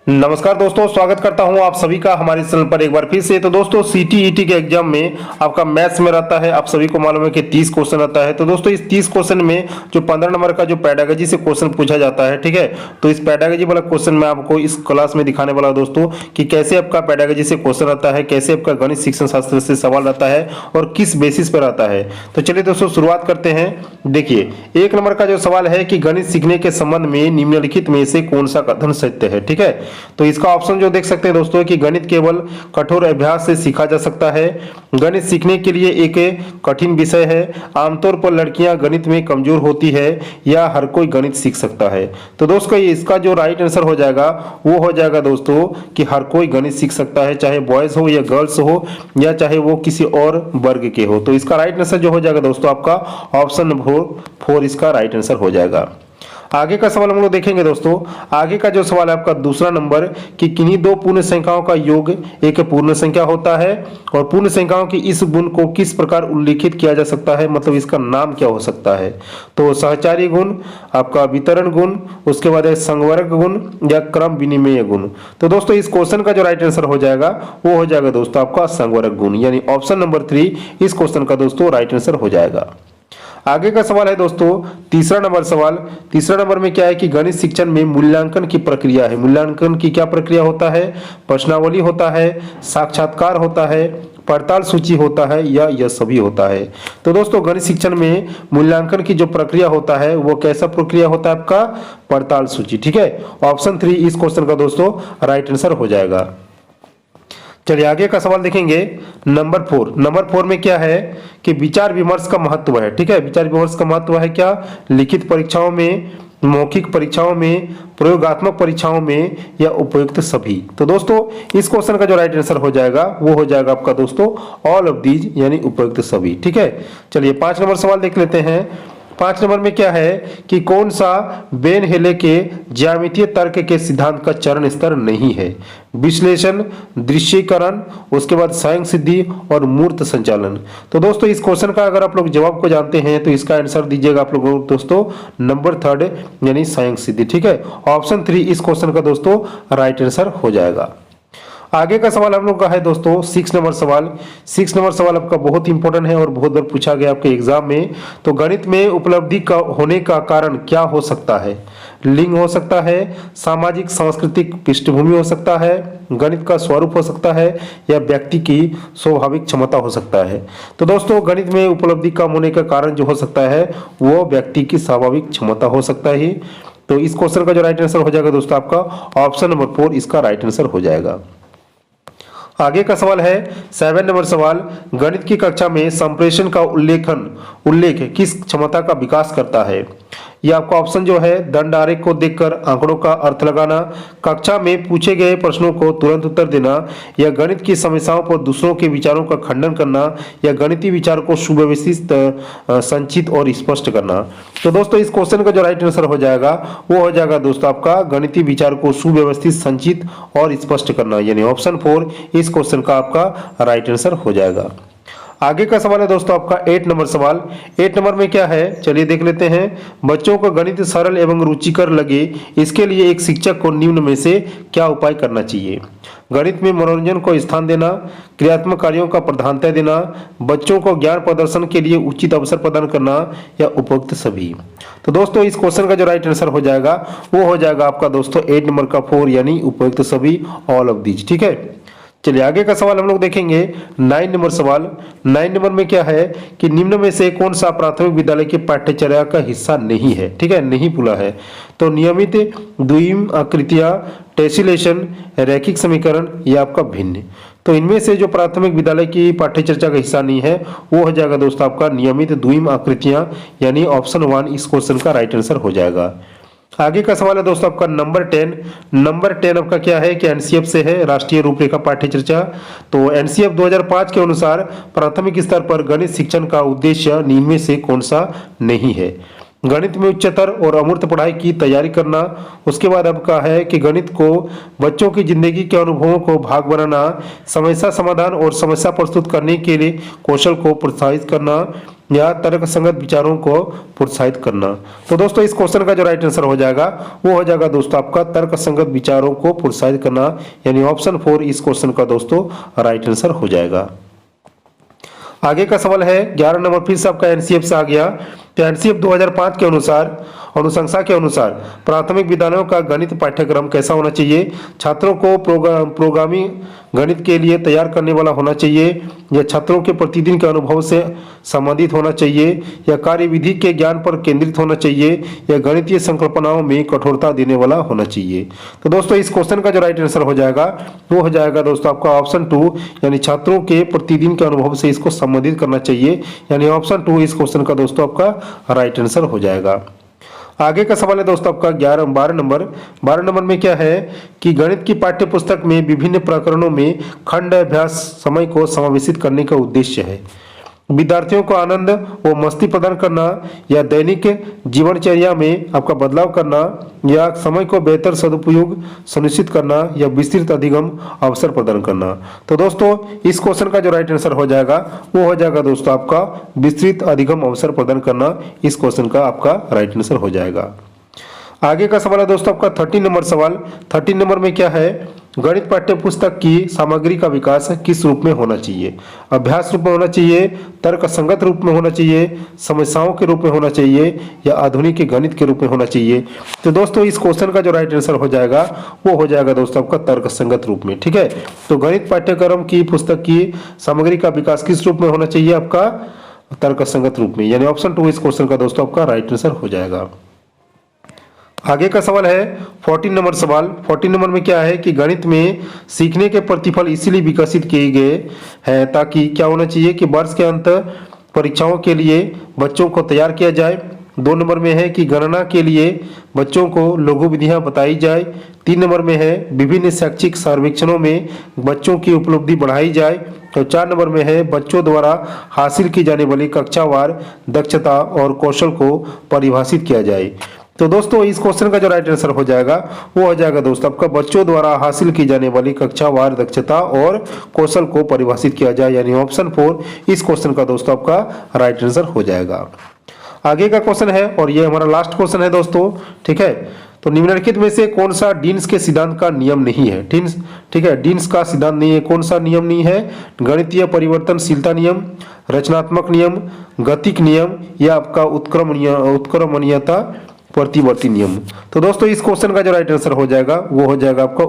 नमस्कार दोस्तों, स्वागत करता हूं आप सभी का हमारे चैनल पर एक बार फिर से। तो दोस्तों सीटीईटी के एग्जाम में आपका मैथ्स में रहता है, आप सभी को मालूम है कि 30 क्वेश्चन रहता है। तो दोस्तों इस 30 क्वेश्चन में जो 15 नंबर का जो पेडागोजी से क्वेश्चन पूछा जाता है, ठीक है। तो इस पेडागोजी वाला क्वेश्चन मैं आपको इस क्लास में दिखाने वाला हूं दोस्तों कि कैसे आपका पेडागोजी से क्वेश्चन रहता है, कैसे आपका गणित शिक्षण शास्त्र से सवाल रहता है और किस बेसिस पर रहता है। तो चलिए दोस्तों शुरुआत करते हैं। देखिए, 1 नंबर का जो सवाल है कि गणित सीखने के संबंध में निम्नलिखित में से कौन सा कथन सत्य है, ठीक है। तो इसका ऑप्शन जो देख सकते हैं दोस्तों कि गणित केवल कठोर अभ्यास से सीखा जा सकता है, गणित सीखने के लिए एक कठिन विषय है, आमतौर पर लड़कियां गणित में कमजोर होती है, या हर कोई गणित सीख सकता है। तो दोस्तों इसका जो राइट आंसर हो जाएगा वो हो जाएगा दोस्तों कि हर कोई गणित सीख सकता है, चाहे बॉयज हो या गर्ल्स हो या चाहे वो किसी और वर्ग के हो। तो इसका राइट आंसर जो हो जाएगा दोस्तों आपका ऑप्शन नंबर 4 इसका राइट आंसर हो जाएगा। आगे का सवाल हम लोग देखेंगे दोस्तों। आगे का जो सवाल है आपका दूसरा नंबर कि किन्हीं दो पूर्ण संख्याओं का योग एक पूर्ण संख्या होता है और पूर्ण संख्याओं की इस गुण को किस प्रकार उल्लेखित किया जा सकता है, मतलब इसका नाम क्या हो सकता है। तो सहचारी गुण, आपका वितरण गुण, उसके बाद संवर्ग गुण या क्रम विनिमय गुण। तो दोस्तों इस क्वेश्चन का जो राइट आंसर हो जाएगा वो हो जाएगा दोस्तों आपका संवर्ग गुण, यानी ऑप्शन नंबर 3 इस क्वेश्चन का दोस्तों राइट आंसर हो जाएगा। आगे का सवाल है दोस्तों तीसरा नंबर सवाल। तीसरा नंबर में क्या है कि गणित शिक्षण में मूल्यांकन की प्रक्रिया है। मूल्यांकन की क्या प्रक्रिया होता है? प्रश्नावली होता है, साक्षात्कार होता है, पड़ताल सूची होता है या यह सभी होता है। तो दोस्तों गणित शिक्षण में मूल्यांकन की जो प्रक्रिया होता है वो कैसा प्रक्रिया होता है? आपका पड़ताल सूची, ठीक है। ऑप्शन 3 इस क्वेश्चन का दोस्तों राइट आंसर हो जाएगा। चलिए आगे का सवाल देखेंगे। नंबर 4 में क्या है कि विचार विमर्श का महत्व है, ठीक है। विचार विमर्श का महत्व है क्या? लिखित परीक्षाओं में, मौखिक परीक्षाओं में, प्रयोगात्मक परीक्षाओं में या उपयुक्त सभी। तो दोस्तों इस क्वेश्चन का जो राइट आंसर हो जाएगा वो हो जाएगा आपका दोस्तों ऑल ऑफ दीज, यानी उपयुक्त सभी, ठीक है। चलिए 5 नंबर सवाल देख लेते हैं। 5 नंबर में क्या है कि कौन सा बेन हेले के ज्यामितीय तर्क के सिद्धांत का चरण स्तर नहीं है? विश्लेषण, दृश्यीकरण, उसके बाद स्वयं सिद्धि और मूर्त संचालन। तो दोस्तों इस क्वेश्चन का अगर आप लोग जवाब को जानते हैं तो इसका आंसर दीजिएगा आप लोग दोस्तों नंबर 3 यानी स्वयं सिद्धि, ठीक है। ऑप्शन 3 इस क्वेश्चन का दोस्तों राइट आंसर हो जाएगा। आगे का सवाल हम लोग का है दोस्तों 6 नंबर सवाल। 6 नंबर सवाल आपका बहुत इंपॉर्टेंट है और बहुत बार पूछा गया आपके एग्जाम में। तो गणित में उपलब्धि का होने का कारण क्या हो सकता है? लिंग हो सकता है, सामाजिक सांस्कृतिक पृष्ठभूमि हो सकता है, गणित का स्वरूप हो सकता है या व्यक्ति की स्वाभाविक क्षमता हो सकता है। तो दोस्तों गणित में उपलब्धि कम होने का कारण जो हो सकता है वो व्यक्ति की स्वाभाविक क्षमता हो सकता है। तो इस क्वेश्चन का जो राइट आंसर हो जाएगा दोस्तों आपका ऑप्शन नंबर 4 इसका राइट आंसर हो जाएगा। आगे का सवाल है 7 नंबर सवाल। गणित की कक्षा में संप्रेषण का उल्लेख किस क्षमता का विकास करता है? यह आपका ऑप्शन जो है दंड आरेख को देखकर आंकड़ों का अर्थ लगाना, कक्षा में पूछे गए प्रश्नों को तुरंत उत्तर देना, या गणित की समस्याओं पर दूसरों के विचारों का खंडन करना, या गणितीय विचार को सुव्यवस्थित, संचित और स्पष्ट करना। तो दोस्तों इस क्वेश्चन का जो राइट आंसर हो जाएगा वो हो जाएगा दोस्तों आपका गणितीय विचार को सुव्यवस्थित, संचित और स्पष्ट करना, यानी ऑप्शन 4 इस क्वेश्चन का आपका राइट आंसर हो जाएगा। आगे का सवाल है दोस्तों आपका 8 नंबर सवाल। 8 नंबर में क्या है चलिए देख लेते हैं। बच्चों को गणित सरल एवं रुचिकर लगे इसके लिए एक शिक्षक को निम्न में से क्या उपाय करना चाहिए? गणित में मनोरंजन को स्थान देना, क्रियात्मक कार्यों का प्राधान्यता देना, बच्चों को ज्ञान प्रदर्शन के लिए उचित अवसर प्रदान करना या उपयुक्त सभी। तो दोस्तों इस क्वेश्चन का जो राइट आंसर हो जाएगा वो हो जाएगा आपका दोस्तों 8 नंबर का 4 यानी उपयुक्त सभी, ऑल ऑफ दीज, ठीक है। चलिए आगे का सवाल हम लोग देखेंगे 9 नंबर सवाल। 9 नंबर में क्या है कि निम्न में से कौन सा प्राथमिक विद्यालय की पाठ्यचर्या का हिस्सा नहीं है? ठीक है, नहीं भूला है। तो नियमित द्विम आकृतियां, टेसिलेशन, रैखिक समीकरण या आपका भिन्न। तो इनमें से जो प्राथमिक विद्यालय की पाठ्यचर्या का हिस्सा नहीं है वो हो जाएगा दोस्तों आपका नियमित द्विम आकृतियां, यानी ऑप्शन 1 इस क्वेश्चन का राइट आंसर हो जाएगा। आगे का सवाल है दोस्तों आपका नंबर 10। नंबर 10 आपका क्या है कि एनसीएफ से है, राष्ट्रीय रूपरेखा पाठ्यचर्या। तो एनसीएफ 2005 के अनुसार प्राथमिक स्तर पर गणित शिक्षण का उद्देश्य निम्न में से कौन सा नहीं है? गणित में उच्चतर और अमूर्त पढ़ाई की तैयारी करना। उसके बाद आपका है कि गणित को बच्चों की जिंदगी के अनुभवों को भाग बनाना, समस्या समाधान और समस्या प्रस्तुत करने के लिए कौशल को प्रोत्साहित करना या तर्क संगत विचारों को प्रोत्साहित करना। तो दोस्तों इस क्वेश्चन का जो राइट आंसर हो जाएगा वो हो जाएगा दोस्तों आपका तर्क संगत विचारों को प्रोत्साहित करना, यानी ऑप्शन 4 इस क्वेश्चन का दोस्तों राइट आंसर हो जाएगा। आगे का सवाल है 11 नंबर, फिर से आपका एनसीएफ से आ गया। तो एनसीएफ 2005 के अनुसार अनुशंसा के अनुसार प्राथमिक विद्यालयों का गणित पाठ्यक्रम कैसा होना चाहिए? छात्रों को प्रोग्रामिंग गणित के लिए तैयार करने वाला होना चाहिए, या छात्रों के प्रतिदिन के अनुभव से संबंधित होना चाहिए, या कार्यविधि के ज्ञान पर केंद्रित होना चाहिए, या गणितीय संकल्पनाओं में कठोरता देने वाला होना चाहिए? तो दोस्तों इस क्वेश्चन का जो राइट आंसर हो जाएगा वो हो जाएगा दोस्तों आपका ऑप्शन 2, यानी छात्रों के प्रतिदिन के अनुभव से इसको संबंधित करना चाहिए, यानी ऑप्शन 2 इस क्वेश्चन का दोस्तों आपका राइट आंसर हो जाएगा। आगे का सवाल है दोस्तों आपका 12 नंबर में क्या है कि गणित की पाठ्य पुस्तक में विभिन्न प्रकरणों में खंड अभ्यास समय को समावेशित करने का उद्देश्य है। विद्यार्थियों को आनंद व मस्ती प्रदान करना, या दैनिक जीवनचर्या में आपका बदलाव करना, या समय को बेहतर सदुपयोग सुनिश्चित करना, या विस्तृत अधिगम अवसर प्रदान करना। तो दोस्तों इस क्वेश्चन का जो राइट आंसर हो जाएगा वो हो जाएगा दोस्तों आपका विस्तृत अधिगम अवसर प्रदान करना, इस क्वेश्चन का आपका राइट आंसर हो जाएगा। आगे का सवाल है दोस्तों आपका 13 नंबर सवाल। 13 नंबर में क्या है? गणित पाठ्य पुस्तक की सामग्री का विकास किस रूप में होना चाहिए? अभ्यास रूप में होना चाहिए, तर्क संगत रूप में होना चाहिए, समस्याओं के रूप में होना चाहिए, या आधुनिक गणित के रूप में होना चाहिए? तो दोस्तों इस क्वेश्चन का जो राइट आंसर हो जाएगा वो हो जाएगा दोस्तों आपका तर्क संगत रूप में। ठीक है, तो गणित पाठ्यक्रम की पुस्तक की सामग्री का विकास किस रूप में होना चाहिए? आपका तर्क संगत रूप में, यानी ऑप्शन 2 इस क्वेश्चन का दोस्तों आपका राइट आंसर हो जाएगा। आगे का सवाल है 14 नंबर सवाल। 14 नंबर में क्या है कि गणित में सीखने के प्रतिफल इसीलिए विकसित किए गए हैं ताकि क्या होना चाहिए कि वर्ष के अंत परीक्षाओं के लिए बच्चों को तैयार किया जाए। 2 नंबर में है कि गणना के लिए बच्चों को लघु विधियां बताई जाए। 3 नंबर में है विभिन्न शैक्षिक सर्वेक्षणों में बच्चों की उपलब्धि बढ़ाई जाए। तो 4 नंबर में है बच्चों द्वारा हासिल की जाने वाली कक्षावार दक्षता और कौशल को परिभाषित किया जाए। तो दोस्तों इस क्वेश्चन का जो राइट आंसर हो जाएगा वो हो जाएगा दोस्तों आपका बच्चों द्वारा हासिल की जाने वाली कक्षावार दक्षता और कौशल को परिभाषित किया जाए, यानी ऑप्शन 4 इस क्वेश्चन का दोस्तों आपका राइट आंसर हो जाएगा। आगे का क्वेश्चन है और ये हमारा लास्ट क्वेश्चन है दोस्तों। ठीक है, तो निम्नलिखित में से कौन सा डीन्स के सिद्धांत का नियम नहीं है? ठीक है, डीन्स का सिद्धांत नहीं है। कौन सा नियम नहीं है? गणितीय परिवर्तनशीलता नियम, रचनात्मक नियम, गतिक नियम, या आपका उत्क्रमणीयता प्रतिवर्ती नियम। तो दोस्तों इस क्वेश्चन का जो राइट आंसर हो जाएगा वो हो जाएगा आपका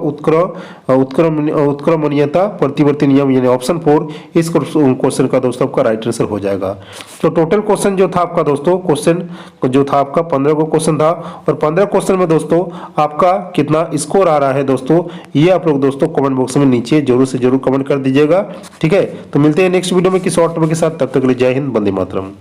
उत्क्रमणीयता प्रतिवर्ती नियम, यानी ऑप्शन 4 इस क्वेश्चन का दोस्तों आपका राइट आंसर हो जाएगा। तो टोटल क्वेश्चन जो था आपका दोस्तों, क्वेश्चन जो था आपका 15 को क्वेश्चन था, और 15 क्वेश्चन में दोस्तों आपका कितना स्कोर आ रहा है दोस्तों, ये आप लोग दोस्तों कमेंट बॉक्स में नीचे जरूर से जरूर कमेंट कर दीजिएगा। ठीक है, तो मिलते हैं नेक्स्ट वीडियो में किसी और टॉपिक के साथ, तब तक के लिए जय हिंद, वंदे मातरम।